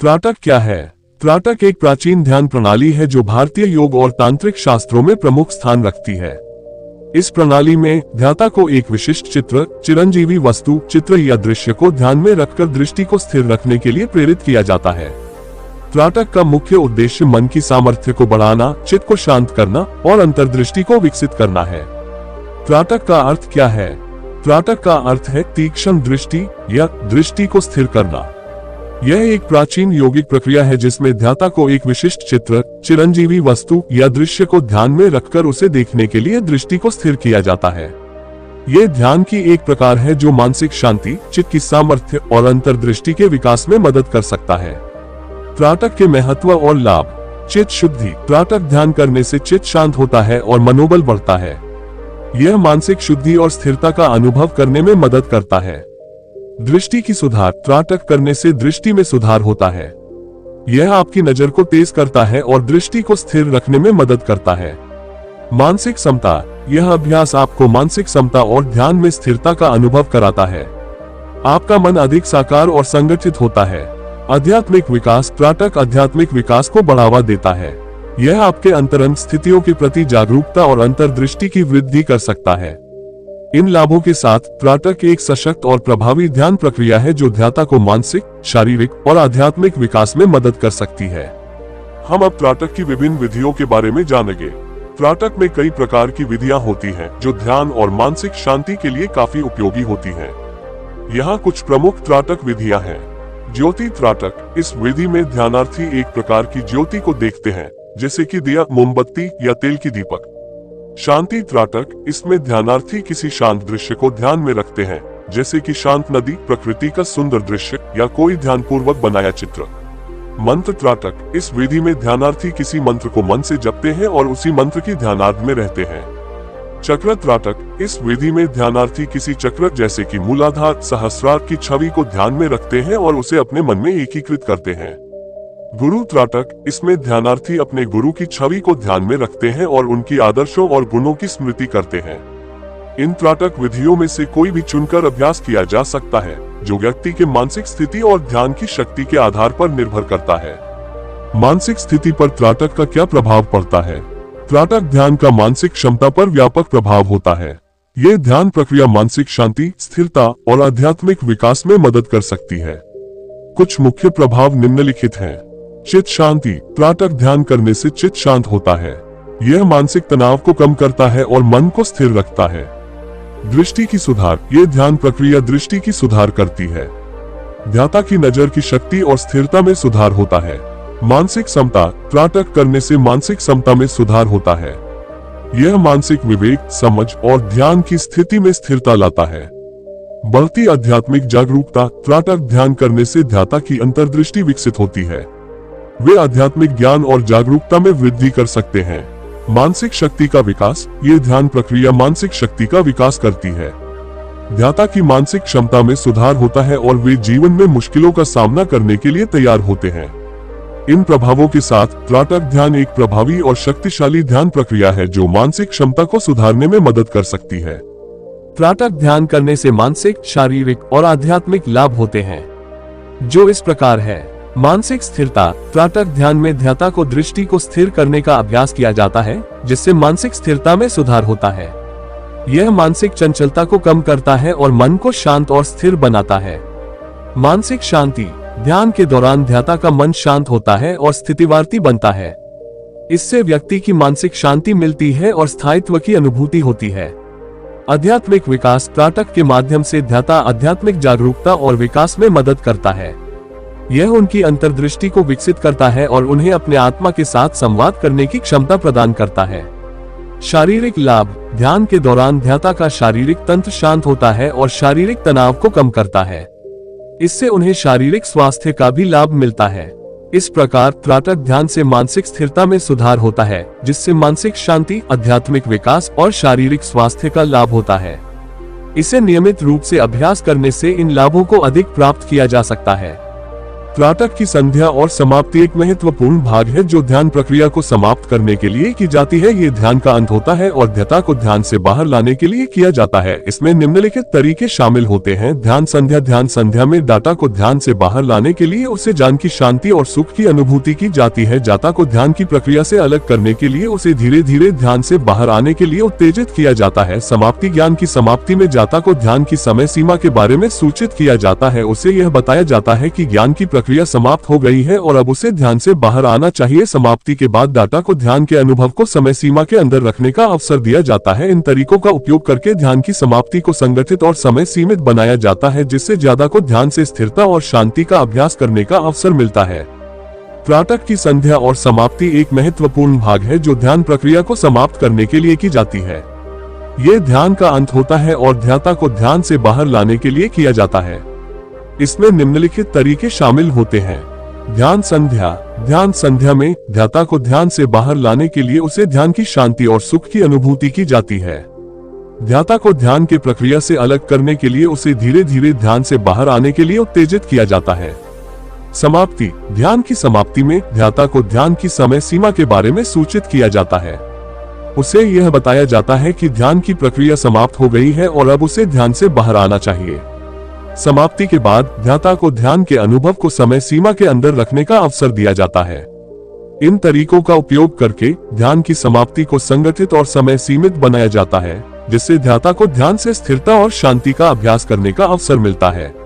त्राटक क्या है? त्राटक एक प्राचीन ध्यान प्रणाली है जो भारतीय योग और तांत्रिक शास्त्रों में प्रमुख स्थान रखती है। इस प्रणाली में ध्याता को एक विशिष्ट चित्र, चिरंजीवी वस्तु, चित्र या दृश्य को ध्यान में रखकर दृष्टि को स्थिर रखने के लिए प्रेरित किया जाता है। त्राटक का मुख्य उद्देश्य मन की सामर्थ्य को बढ़ाना, चित्त को शांत करना और अंतर्दृष्टि को विकसित करना है। त्राटक का अर्थ क्या है? त्राटक का अर्थ है तीक्ष्ण दृष्टि या दृष्टि को स्थिर करना। यह एक प्राचीन योगिक प्रक्रिया है जिसमें ध्याता को एक विशिष्ट चित्र, चिरंजीवी वस्तु या दृश्य को ध्यान में रखकर उसे देखने के लिए दृष्टि को स्थिर किया जाता है। यह ध्यान की एक प्रकार है जो मानसिक शांति, चित्त की सामर्थ्य और अंतर्दृष्टि के विकास में मदद कर सकता है। त्राटक के महत्व और लाभ। चित्त शुद्धि। त्राटक ध्यान करने से चित्त शांत होता है और मनोबल बढ़ता है। यह मानसिक शुद्धि और स्थिरता का अनुभव करने में मदद करता है। दृष्टि की सुधार। त्राटक करने से दृष्टि में सुधार होता है। यह आपकी नजर को तेज करता है और दृष्टि को स्थिर रखने में मदद करता है। मानसिक समता। यह अभ्यास आपको मानसिक समता और ध्यान में स्थिरता का अनुभव कराता है। आपका मन अधिक साकार और संगठित होता है। आध्यात्मिक विकास। त्राटक आध्यात्मिक विकास को बढ़ावा देता है। यह आपके अंतरंग स्थितियों के प्रति जागरूकता और अंतर्दृष्टि की वृद्धि कर सकता है। इन लाभों के साथ त्राटक एक सशक्त और प्रभावी ध्यान प्रक्रिया है जो ध्याता को मानसिक, शारीरिक और आध्यात्मिक विकास में मदद कर सकती है। हम अब त्राटक की विभिन्न विधियों के बारे में जानेंगे। त्राटक में कई प्रकार की विधियां होती हैं जो ध्यान और मानसिक शांति के लिए काफी उपयोगी होती हैं। यहाँ कुछ प्रमुख त्राटक विधियां हैं। ज्योति त्राटक। इस विधि में ध्यानार्थी एक प्रकार की ज्योति को देखते हैं, जैसे कि दिया, मोमबत्ती या तेल की दीपक। शांति त्राटक। इसमें ध्यानार्थी किसी शांत दृश्य को ध्यान में रखते हैं, जैसे कि शांत नदी, प्रकृति का सुंदर दृश्य या कोई ध्यानपूर्वक बनाया चित्र। मंत्र त्राटक। इस विधि में ध्यानार्थी किसी मंत्र को मन से जपते हैं और उसी मंत्र की ध्यानार्थ में रहते हैं। चक्र त्राटक। इस विधि में ध्यानार्थी किसी चक्र जैसे कि मूलाधार, सहस्रार की छवि को ध्यान में रखते हैं और उसे अपने मन में एकीकृत करते हैं। गुरु त्राटक। इसमें ध्यानार्थी अपने गुरु की छवि को ध्यान में रखते हैं और उनकी आदर्शों और गुणों की स्मृति करते हैं। इन त्राटक विधियों में से कोई भी चुनकर अभ्यास किया जा सकता है, जो व्यक्ति के मानसिक स्थिति और ध्यान की शक्ति के आधार पर निर्भर करता है। मानसिक स्थिति पर त्राटक का क्या प्रभाव पड़ता है? त्राटक ध्यान का मानसिक क्षमता पर व्यापक प्रभाव होता है। ये ध्यान प्रक्रिया मानसिक शांति, स्थिरता और आध्यात्मिक विकास में मदद कर सकती है। कुछ मुख्य प्रभाव निम्नलिखित हैं। चित्त शांति। त्राटक ध्यान करने से चित्त शांत होता है। यह मानसिक तनाव को कम करता है और मन को स्थिर रखता है। दृष्टि की सुधार। यह ध्यान प्रक्रिया दृष्टि की सुधार करती है। ध्याता की नजर की शक्ति और स्थिरता में सुधार होता है। मानसिक समता। त्राटक करने से मानसिक समता में सुधार होता है। यह मानसिक विवेक, समझ और ध्यान की स्थिति में स्थिरता लाता है। बढ़ती आध्यात्मिक जागरूकता। त्राटक ध्यान करने से ध्याता की अंतर्दृष्टि विकसित होती है। वे आध्यात्मिक ज्ञान और जागरूकता में वृद्धि कर सकते हैं। मानसिक शक्ति का विकास। ये ध्यान प्रक्रिया मानसिक शक्ति का विकास करती है। ध्याता की मानसिक क्षमता में सुधार होता है और वे जीवन में मुश्किलों का सामना करने के लिए तैयार होते हैं। इन प्रभावों के साथ त्राटक ध्यान एक प्रभावी और शक्तिशाली ध्यान प्रक्रिया है जो मानसिक क्षमता को सुधारने में मदद कर सकती है। त्राटक ध्यान करने से मानसिक, शारीरिक और आध्यात्मिक लाभ होते हैं, जो इस प्रकार है। मानसिक स्थिरता। त्राटक ध्यान में ध्याता को दृष्टि को स्थिर करने का अभ्यास किया जाता है, जिससे मानसिक स्थिरता में सुधार होता है। यह मानसिक चंचलता को कम करता है और मन को शांत और स्थिर बनाता है। मानसिक शांति। ध्यान के दौरान ध्याता का मन शांत होता है और स्थितिवार्ती बनता है। इससे व्यक्ति की मानसिक शांति मिलती है और स्थायित्व की अनुभूति होती है। आध्यात्मिक विकास। त्राटक के माध्यम से ध्याता आध्यात्मिक जागरूकता और विकास में मदद करता है। यह उनकी अंतर्दृष्टि को विकसित करता है और उन्हें अपने आत्मा के साथ संवाद करने की क्षमता प्रदान करता है। शारीरिक लाभ। ध्यान के दौरान ध्याता का शारीरिक तंत्र शांत होता है और शारीरिक तनाव को कम करता है। इससे उन्हें शारीरिक स्वास्थ्य का भी लाभ मिलता है। इस प्रकार त्राटक ध्यान से मानसिक स्थिरता में सुधार होता है, जिससे मानसिक शांति, आध्यात्मिक विकास और शारीरिक स्वास्थ्य का लाभ होता है। इसे नियमित रूप से अभ्यास करने से इन लाभों को अधिक प्राप्त किया जा सकता है। त्राटक की संध्या और समाप्ति एक महत्वपूर्ण भाग है जो ध्यान प्रक्रिया को समाप्त करने के लिए की जाती है। ये ध्यान का अंत होता है और ध्येता को ध्यान से बाहर लाने के लिए किया जाता है। इसमें निम्नलिखित तरीके शामिल होते हैं। ध्यान संध्या में दाता को ध्यान से बाहर लाने के लिए उसे ज्ञान की शांति और सुख की अनुभूति की जाती है। दाता को ध्यान की प्रक्रिया से अलग करने के लिए उसे धीरे धीरे ध्यान से बाहर आने के लिए उत्तेजित किया जाता है। समाप्ति ज्ञान की समाप्ति में दाता को ध्यान की समय सीमा के बारे में सूचित किया जाता है। उसे यह बताया जाता है कि ज्ञान की प्रक्रिया समाप्त हो गई है और अब उसे ध्यान से बाहर आना चाहिए। समाप्ति के बाद दाता को ध्यान के अनुभव को समय सीमा के अंदर रखने का अवसर दिया जाता है। इन तरीकों का उपयोग करके ध्यान की समाप्ति को संगठित और समय सीमित बनाया जाता है, जिससे ज्यादा को ध्यान से स्थिरता और शांति का अभ्यास करने का अवसर मिलता है। त्राटक की संध्या और समाप्ति एक महत्वपूर्ण भाग है जो ध्यान प्रक्रिया को समाप्त करने के लिए की जाती है। ये ध्यान का अंत होता है और ध्येता को ध्यान से बाहर लाने के लिए किया जाता है। इसमें निम्नलिखित तरीके शामिल होते हैं। ध्यान संध्या में ध्येता को ध्यान से बाहर लाने के लिए उसे ध्यान की शांति और सुख की अनुभूति की जाती है। ध्येता को ध्यान के प्रक्रिया से अलग करने के लिए उसे धीरे धीरे ध्यान से बाहर आने के लिए उत्तेजित किया जाता है। समाप्ति ध्यान की समाप्ति में ध्येता को ध्यान की समय सीमा के बारे में सूचित किया जाता है। उसे यह बताया जाता है कि ध्यान की प्रक्रिया समाप्त हो गई है और अब उसे ध्यान से बाहर आना चाहिए। समाप्ति के बाद ध्येता को ध्यान के अनुभव को समय सीमा के अंदर रखने का अवसर दिया जाता है। इन तरीकों का उपयोग करके ध्यान की समाप्ति को संगठित और समय सीमित बनाया जाता है, जिससे ध्येता को ध्यान से स्थिरता और शांति का अभ्यास करने का अवसर मिलता है।